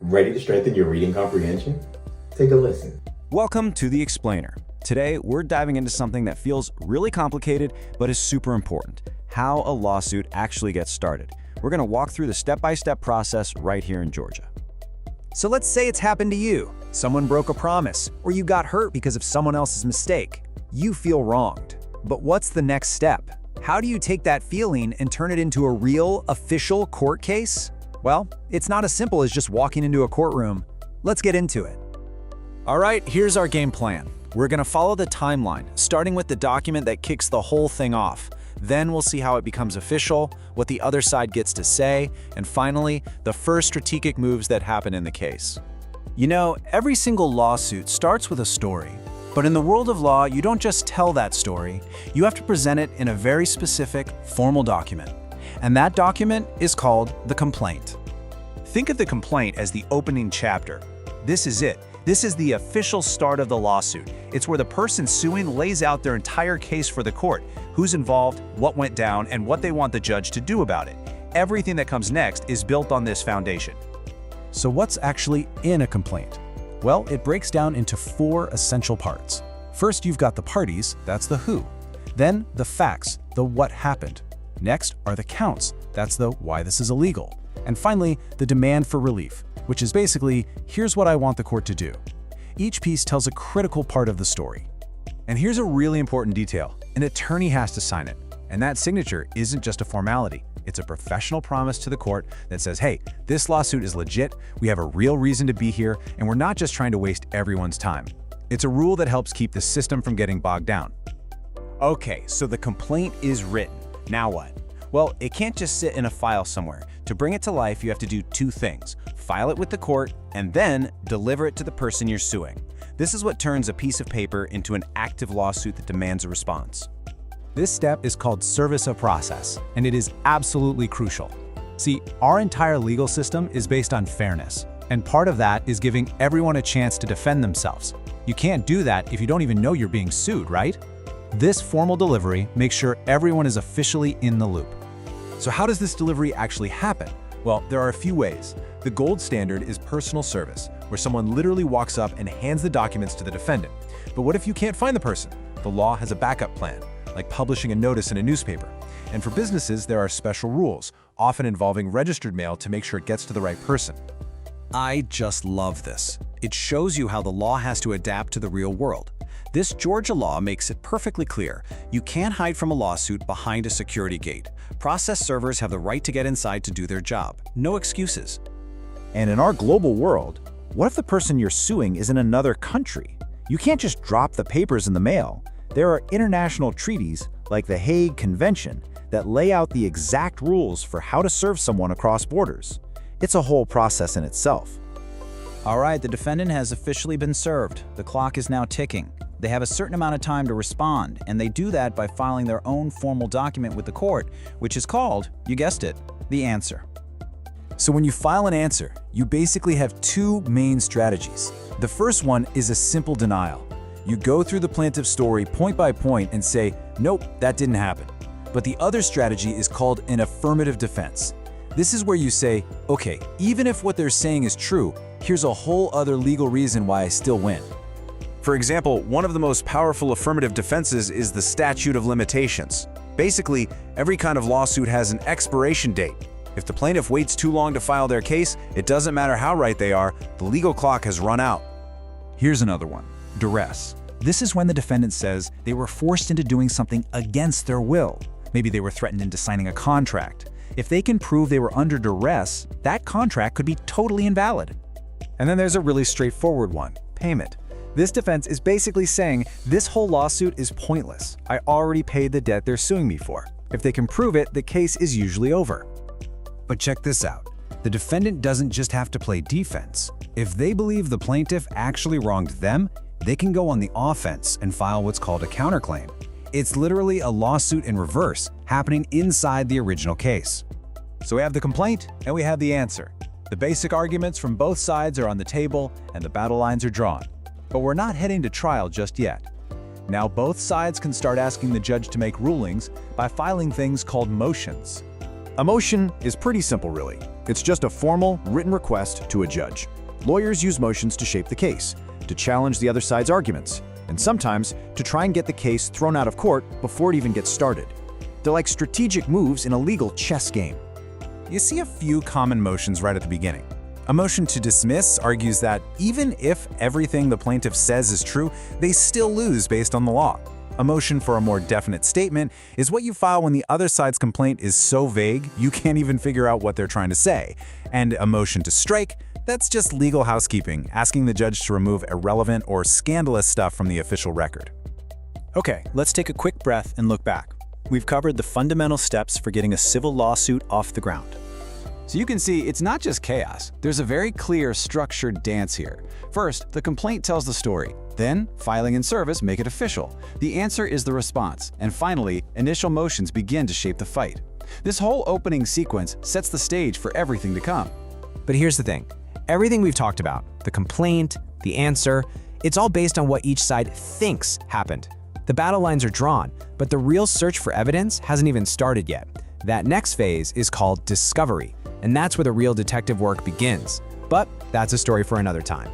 Ready to strengthen your reading comprehension? Take a listen. Welcome to The Explainer. Today, we're diving into something that feels really complicated, but is super important: how a lawsuit actually gets started. We're going to walk through the step-by-step process right here in Georgia. So let's say it's happened to you. Someone broke a promise, or you got hurt because of someone else's mistake. You feel wronged. But what's the next step? How do you take that feeling and turn it into a real, official court case? Well, it's not as simple as just walking into a courtroom. Let's get into it. All right, here's our game plan. We're going to follow the timeline, starting with the document that kicks the whole thing off. Then we'll see how it becomes official, what the other side gets to say, and finally, the first strategic moves that happen in the case. You know, every single lawsuit starts with a story. But in the world of law, you don't just tell that story. You have to present it in a very specific, formal document. And that document is called the complaint. Think of the complaint as the opening chapter. This is it. This is the official start of the lawsuit. It's where the person suing lays out their entire case for the court, who's involved, what went down, and what they want the judge to do about it. Everything that comes next is built on this foundation. So what's actually in a complaint? Well, it breaks down into 4 essential parts. First, you've got the parties, that's the who. Then the facts, the what happened. Next are the counts, that's the why this is illegal. And finally, the demand for relief, which is basically, here's what I want the court to do. Each piece tells a critical part of the story. And here's a really important detail. An attorney has to sign it. And that signature isn't just a formality. It's a professional promise to the court that says, hey, this lawsuit is legit, we have a real reason to be here, and we're not just trying to waste everyone's time. It's a rule that helps keep the system from getting bogged down. Okay, so the complaint is written. Now what? Well, it can't just sit in a file somewhere. To bring it to life, you have to do 2 things: file it with the court, and then deliver it to the person you're suing. This is what turns a piece of paper into an active lawsuit that demands a response. This step is called service of process, and it is absolutely crucial. See, our entire legal system is based on fairness, and part of that is giving everyone a chance to defend themselves. You can't do that if you don't even know you're being sued, right? This formal delivery makes sure everyone is officially in the loop. So how does this delivery actually happen? Well, there are a few ways. The gold standard is personal service, where someone literally walks up and hands the documents to the defendant. But what if you can't find the person? The law has a backup plan, like publishing a notice in a newspaper. And for businesses, there are special rules, often involving registered mail to make sure it gets to the right person. I just love this. It shows you how the law has to adapt to the real world. This Georgia law makes it perfectly clear. You can't hide from a lawsuit behind a security gate. Process servers have the right to get inside to do their job. No excuses. And in our global world, what if the person you're suing is in another country? You can't just drop the papers in the mail. There are international treaties, like the Hague Convention, that lay out the exact rules for how to serve someone across borders. It's a whole process in itself. All right, the defendant has officially been served. The clock is now ticking. They have a certain amount of time to respond, and they do that by filing their own formal document with the court, which is called, you guessed it, the answer. So when you file an answer, you basically have 2 main strategies. The first one is a simple denial. You go through the plaintiff's story point by point and say, nope, that didn't happen. But the other strategy is called an affirmative defense. This is where you say, okay, even if what they're saying is true, here's a whole other legal reason why I still win. For example, one of the most powerful affirmative defenses is the statute of limitations. Basically, every kind of lawsuit has an expiration date. If the plaintiff waits too long to file their case, it doesn't matter how right they are, the legal clock has run out. Here's another one, duress. This is when the defendant says they were forced into doing something against their will. Maybe they were threatened into signing a contract. If they can prove they were under duress, that contract could be totally invalid. And then there's a really straightforward one, payment. This defense is basically saying this whole lawsuit is pointless. I already paid the debt they're suing me for. If they can prove it, the case is usually over. But check this out. The defendant doesn't just have to play defense. If they believe the plaintiff actually wronged them, they can go on the offense and file what's called a counterclaim. It's literally a lawsuit in reverse, happening inside the original case. So we have the complaint and we have the answer. The basic arguments from both sides are on the table and the battle lines are drawn. But we're not heading to trial just yet. Now both sides can start asking the judge to make rulings by filing things called motions. A motion is pretty simple, really. It's just a formal, written request to a judge. Lawyers use motions to shape the case, to challenge the other side's arguments, and sometimes to try and get the case thrown out of court before it even gets started. They're like strategic moves in a legal chess game. You see a few common motions right at the beginning. A motion to dismiss argues that even if everything the plaintiff says is true, they still lose based on the law. A motion for a more definite statement is what you file when the other side's complaint is so vague you can't even figure out what they're trying to say. And a motion to strike, that's just legal housekeeping, asking the judge to remove irrelevant or scandalous stuff from the official record. Okay, let's take a quick breath and look back. We've covered the fundamental steps for getting a civil lawsuit off the ground. So you can see it's not just chaos. There's a very clear, structured dance here. First, the complaint tells the story. Then, filing and service make it official. The answer is the response. And finally, initial motions begin to shape the fight. This whole opening sequence sets the stage for everything to come. But here's the thing. Everything we've talked about, the complaint, the answer, it's all based on what each side thinks happened. The battle lines are drawn, but the real search for evidence hasn't even started yet. That next phase is called discovery, and that's where the real detective work begins. But that's a story for another time.